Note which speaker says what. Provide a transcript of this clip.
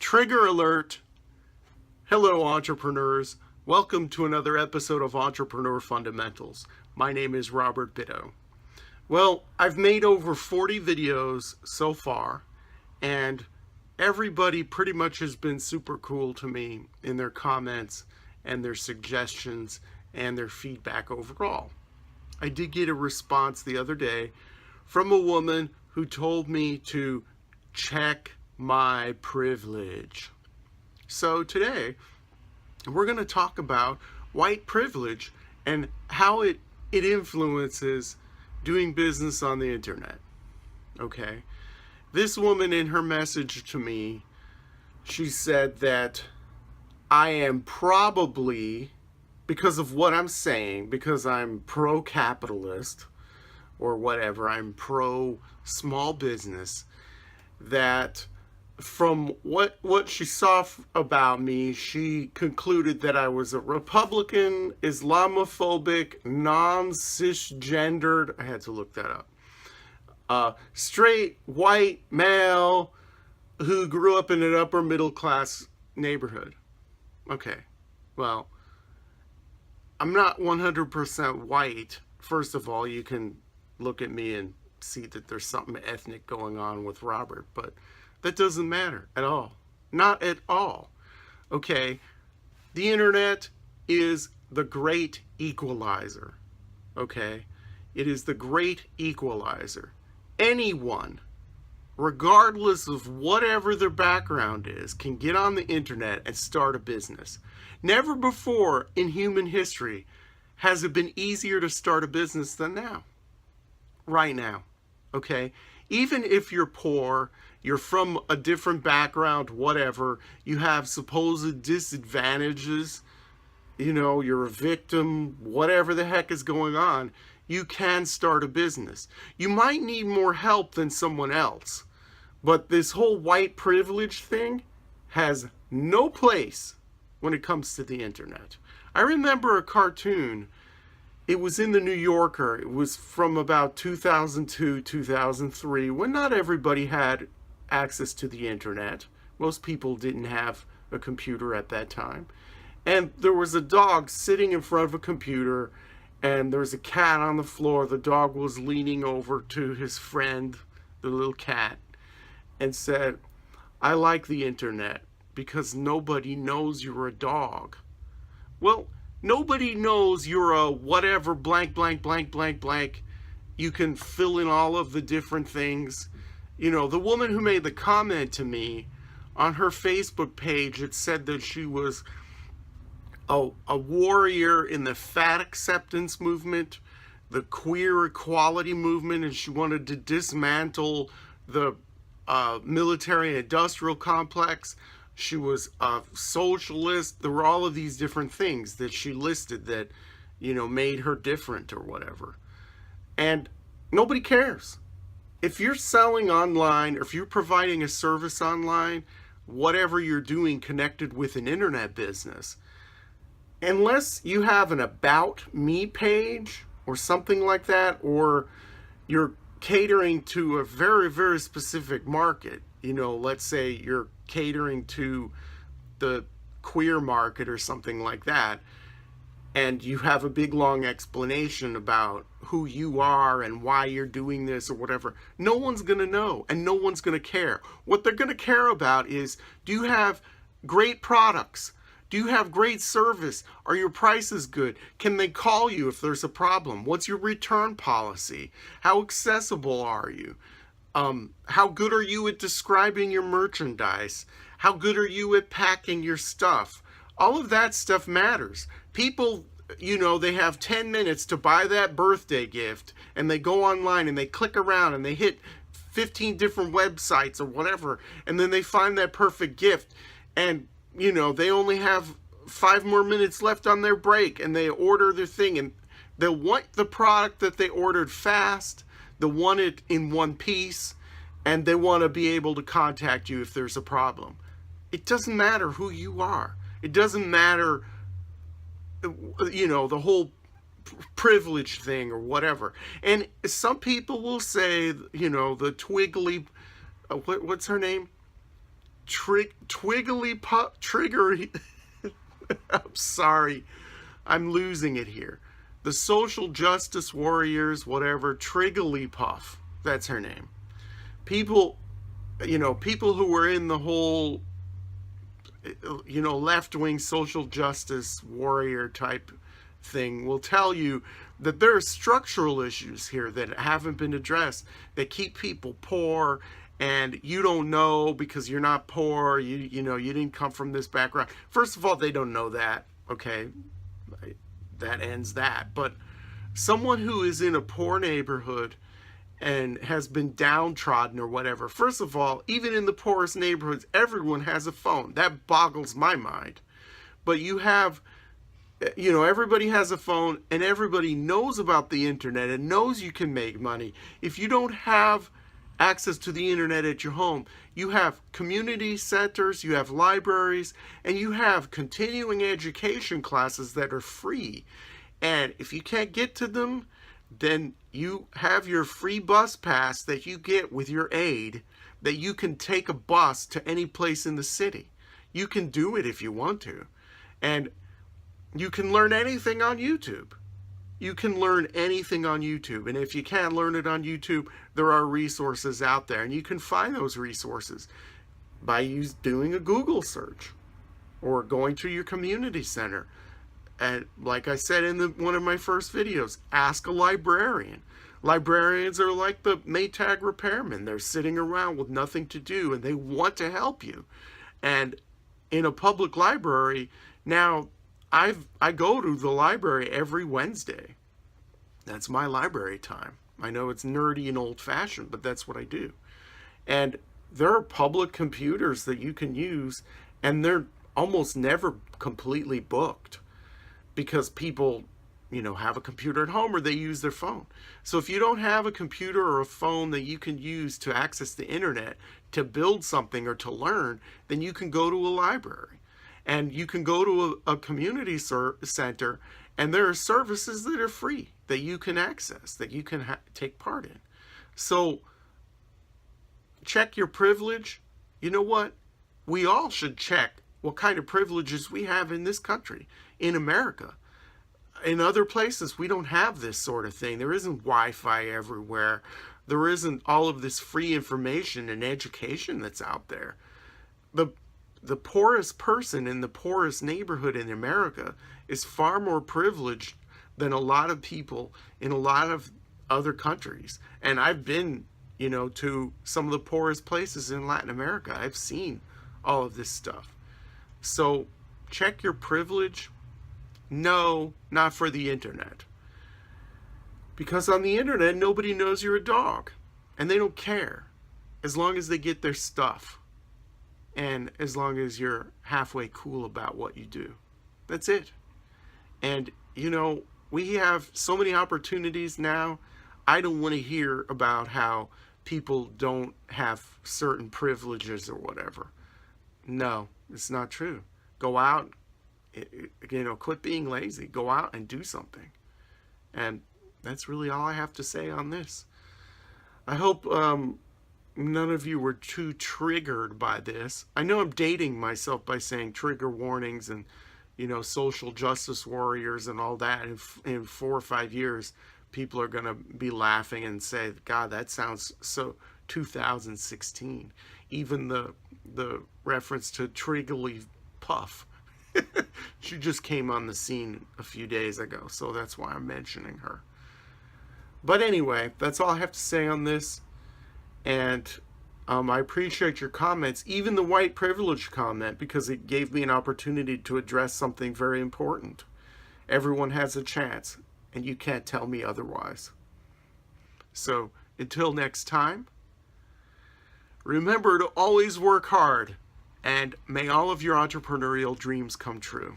Speaker 1: Trigger alert. Hello, entrepreneurs. Welcome to another episode of Entrepreneur Fundamentals. My name is Robert Bitto. Well, I've made over 40 videos so far, and everybody pretty much has been super cool to me in their comments and their suggestions and their feedback overall. I did get a response the other day from a woman who told me to check my privilege. So today, we're going to talk about white privilege and how it influences doing business on the internet. Okay? This woman, in her message to me, she said that I am probably, because of what I'm saying, because I'm pro-capitalist or whatever, I'm pro-small business, that from what she saw about me, she concluded that I was a Republican, Islamophobic, non-cisgendered, I had to look that up, straight, white, male, who grew up in an upper middle class neighborhood. Okay, well, I'm not 100% white. First of all, you can look at me and see that there's something ethnic going on with Robert, but that doesn't matter at all. Not at all. Okay? The internet is the great equalizer. Okay? It is the great equalizer. Anyone, regardless of whatever their background is, can get on the internet and start a business. Never before in human history has it been easier to start a business than now. Right now. Okay? Even if you're poor, you're from a different background, whatever, you have supposed disadvantages, you're a victim, whatever the heck is going on, you can start a business. You might need more help than someone else, but this whole white privilege thing has no place when it comes to the internet. I remember a cartoon. It was in the New Yorker. It was from about 2002, 2003, when not everybody had access to the internet. Most people didn't have a computer at that time. And there was a dog sitting in front of a computer, and there was a cat on the floor. The dog was leaning over to his friend, the little cat, and said, "I like the internet because nobody knows you're a dog." Well, nobody knows you're a whatever blank, blank, blank, blank, blank. You can fill in all of the different things. The woman who made the comment to me, on her Facebook page, it said that she was a warrior in the fat acceptance movement, the queer equality movement, and she wanted to dismantle the military industrial complex. She was a socialist. There were all of these different things that she listed that, made her different or whatever. And nobody cares. If you're selling online, or if you're providing a service online, whatever you're doing connected with an internet business, unless you have an About Me page or something like that, or you're catering to a very, very specific market, let's say you're catering to the queer market or something like that, and you have a big long explanation about who you are and why you're doing this or whatever, no one's going to know and no one's going to care. What they're going to care about is, do you have great products? Do you have great service? Are your prices good? Can they call you if there's a problem? What's your return policy? How accessible are you? How good are you at describing your merchandise? How good are you at packing your stuff? All of that stuff matters. People, they have 10 minutes to buy that birthday gift, and they go online and they click around and they hit 15 different websites or whatever, and then they find that perfect gift, and, they only have 5 more minutes left on their break, and they order their thing, and they'll want the product that they ordered fast. They want it in one piece, and they want to be able to contact you if there's a problem. It doesn't matter who you are. It doesn't matter, the whole privilege thing or whatever. And some people will say, the twiggly, what's her name? trigger. I'm sorry, I'm losing it here. The social justice warriors, whatever, Trigglypuff. That's her name. People, people who were in the whole, left-wing social justice warrior type thing will tell you that there are structural issues here that haven't been addressed that keep people poor, and you don't know because you're not poor, you didn't come from this background. First of all, they don't know that, okay? That ends that. But someone who is in a poor neighborhood and has been downtrodden or whatever, first of all, even in the poorest neighborhoods, everyone has a phone. That boggles my mind. But you have, everybody has a phone, and everybody knows about the internet and knows you can make money. If you don't have access to the internet at your home, you have community centers, you have libraries, and you have continuing education classes that are free. And if you can't get to them, then you have your free bus pass that you get with your aid, that you can take a bus to any place in the city. You can do it if you want to. And you can learn anything on YouTube. You can learn anything on YouTube. And if you can't learn it on YouTube, there are resources out there. And you can find those resources by doing a Google search or going to your community center. And like I said in one of my first videos, ask a librarian. Librarians are like the Maytag repairmen. They're sitting around with nothing to do, and they want to help you. And in a public library, now I go to the library every Wednesday. That's my library time. I know it's nerdy and old-fashioned, but that's what I do. And there are public computers that you can use, and they're almost never completely booked because people, have a computer at home or they use their phone. So if you don't have a computer or a phone that you can use to access the internet to build something or to learn, then you can go to a library. And you can go to a community center, and there are services that are free that you can access, that you can take part in. So check your privilege. You know what? We all should check what kind of privileges we have in this country, in America. In other places, we don't have this sort of thing. There isn't Wi-Fi everywhere. There isn't all of this free information and education that's out there. The poorest person in the poorest neighborhood in America is far more privileged than a lot of people in a lot of other countries. And I've been, to some of the poorest places in Latin America. I've seen all of this stuff. So check your privilege. No, not for the internet. Because on the internet, nobody knows you're a dog. And they don't care. As long as they get their stuff. And as long as you're halfway cool about what you do. That's it. And, we have so many opportunities now. I don't want to hear about how people don't have certain privileges or whatever. No, it's not true. Go out, quit being lazy. Go out and do something. And that's really all I have to say on this. I hope none of you were too triggered by this. I know I'm dating myself by saying trigger warnings and, social justice warriors and all that. In 4 or 5 years, people are going to be laughing and say, God, that sounds so 2016. Even the reference to Trigglypuff. She just came on the scene a few days ago, so that's why I'm mentioning her. But anyway, that's all I have to say on this. And I appreciate your comments, even the white privilege comment, because it gave me an opportunity to address something very important. Everyone has a chance, and you can't tell me otherwise. So, until next time, remember to always work hard, and may all of your entrepreneurial dreams come true.